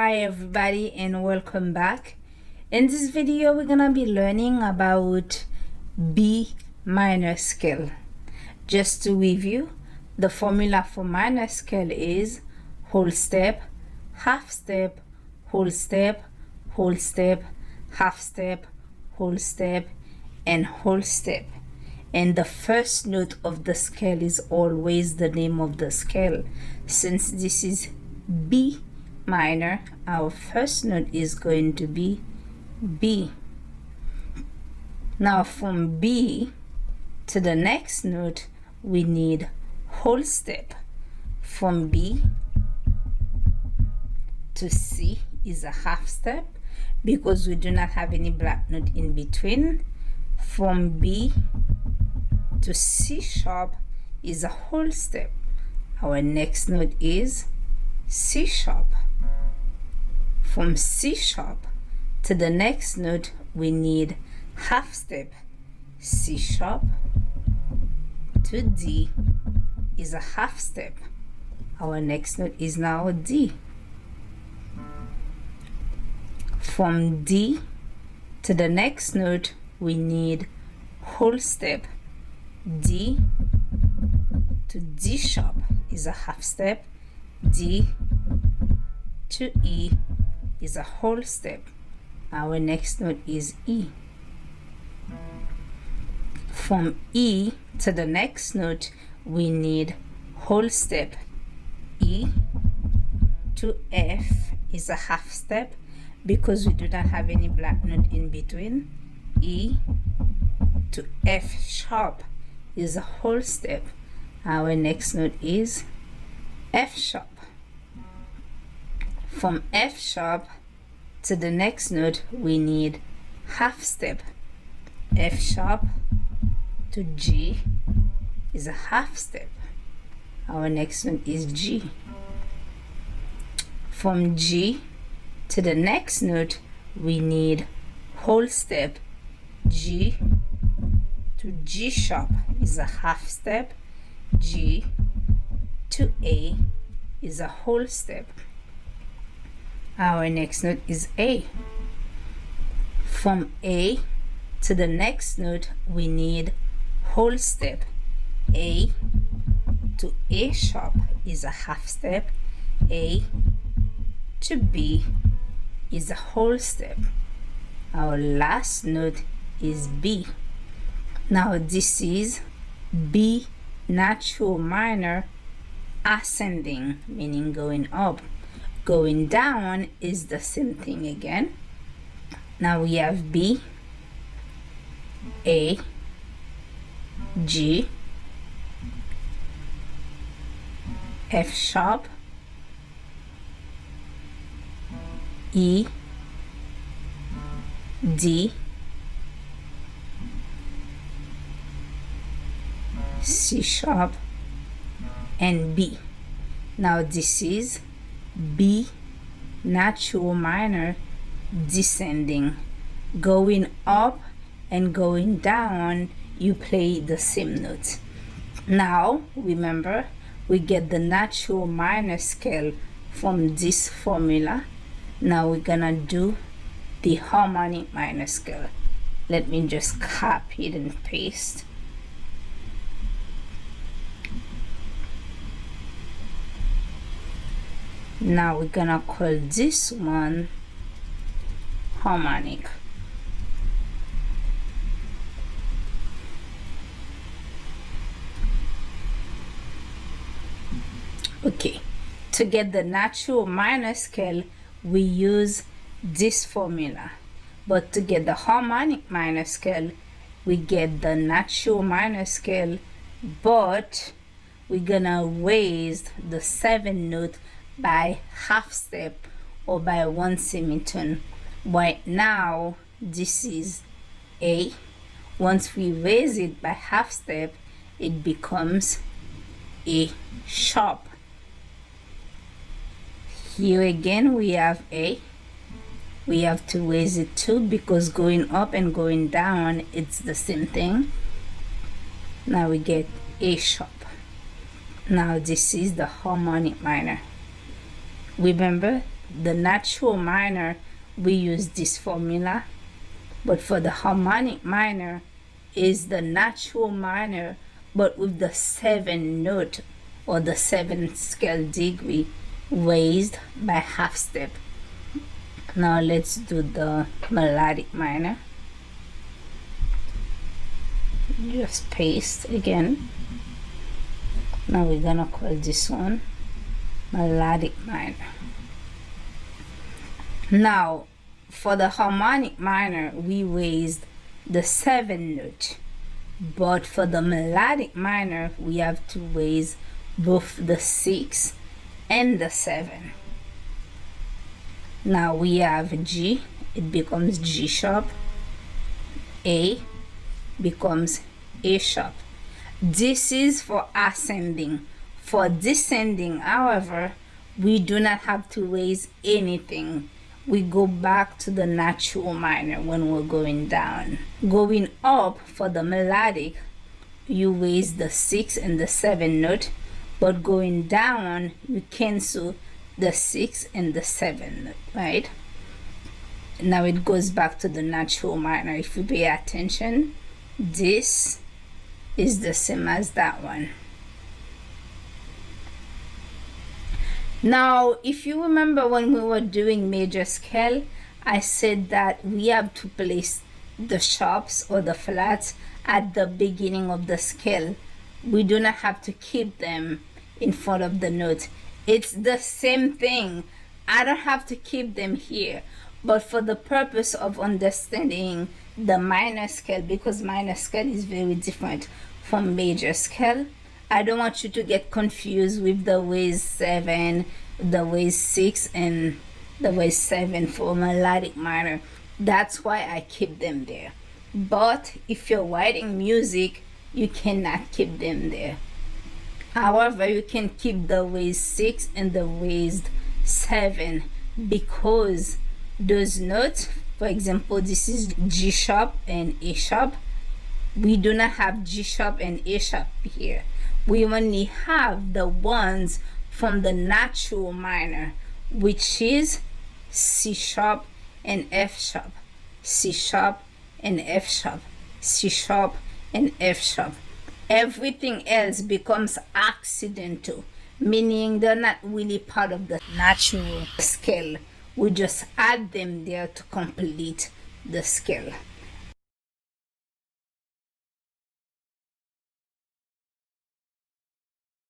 Hi everybody and welcome back. In this video we're gonna be learning about B minor scale. Just to review, the formula for minor scale is whole step, half step, whole step, whole step, half step, whole step, and whole step. And the first note of the scale is always the name of the scale. Since this is B minor, our first note is going to be B. Now from B to the next note we need whole step. From B to C is a half step because we do not have any black note in between. From B to C sharp is a whole step. Our next note is C sharp. From C sharp to the next note we need half step. C sharp to D is a half step. Our next note is now D. From D to the next note we need whole step. D to D sharp is a half step. D to E is a whole step. Our next note is E. From E to the next note we need whole step. E to F is a half step because we do not have any black note in between. E to F sharp is a whole step. Our next note is F sharp. From F sharp to the next note we need half step. F sharp to G is a half step. Our next note is G. From G to the next note we need whole step. G to G sharp is a half step. G to A is a whole step. Our next note is A. From A to the next note we need whole step. A to A sharp is a half step. A to B is a whole step. Our last note is B. Now this is B natural minor ascending, meaning going up. Going down is the same thing again. Now we have B, A, G, F sharp, E, D, C sharp, and B. Now this is B natural minor descending. Going up and going down you play the same notes. Now remember we get the natural minor scale from this formula. Now we're gonna do the harmonic minor scale. Let me just copy it and paste. Now we're gonna call this one harmonic. Okay, to get the natural minor scale we use this formula, but to get the harmonic minor scale we get the natural minor scale, but we're gonna raise the 7th note by half step or by 1 semitone. Right now this is A. Once we raise it by half step it becomes A sharp. Here again we have A. We have to raise it too because going up and going down it's the same thing. Now we get A sharp. Now this is the harmonic minor. Remember the natural minor, we use this formula. But for the harmonic minor, is the natural minor, but with the 7th note or the 7th scale degree raised by half step. Now let's do the melodic minor. Just paste again. Now we're gonna call this one melodic minor. Now for the harmonic minor, we raised the 7th note, but for the melodic minor, we have to raise both the 6 and the 7. Now we have G, it becomes G sharp, A becomes A sharp. This is for ascending. For descending, however, we do not have to raise anything. We go back to the natural minor when we're going down. Going up for the melodic, you raise the 6 and the 7 note, but going down, you cancel the 6 and the 7 note, right? Now it goes back to the natural minor. If you pay attention, this is the same as that one. Now, if you remember when we were doing major scale, I said that we have to place the sharps or the flats at the beginning of the scale. We do not have to keep them in front of the note. It's the same thing. I don't have to keep them here. But for the purpose of understanding the minor scale, because minor scale is very different from major scale, I don't want you to get confused with the raise 7, the raise 6, and the raise 7 for melodic minor. That's why I keep them there. But if you're writing music, you cannot keep them there. However, you can keep the raise 6 and the raised 7 because those notes, for example, this is G sharp and A sharp. We do not have G sharp and A sharp here. We only have the ones from the natural minor, which is C sharp and F sharp, C sharp and F sharp, C sharp and F sharp. Everything else becomes accidental, meaning they're not really part of the natural scale. We just add them there to complete the scale.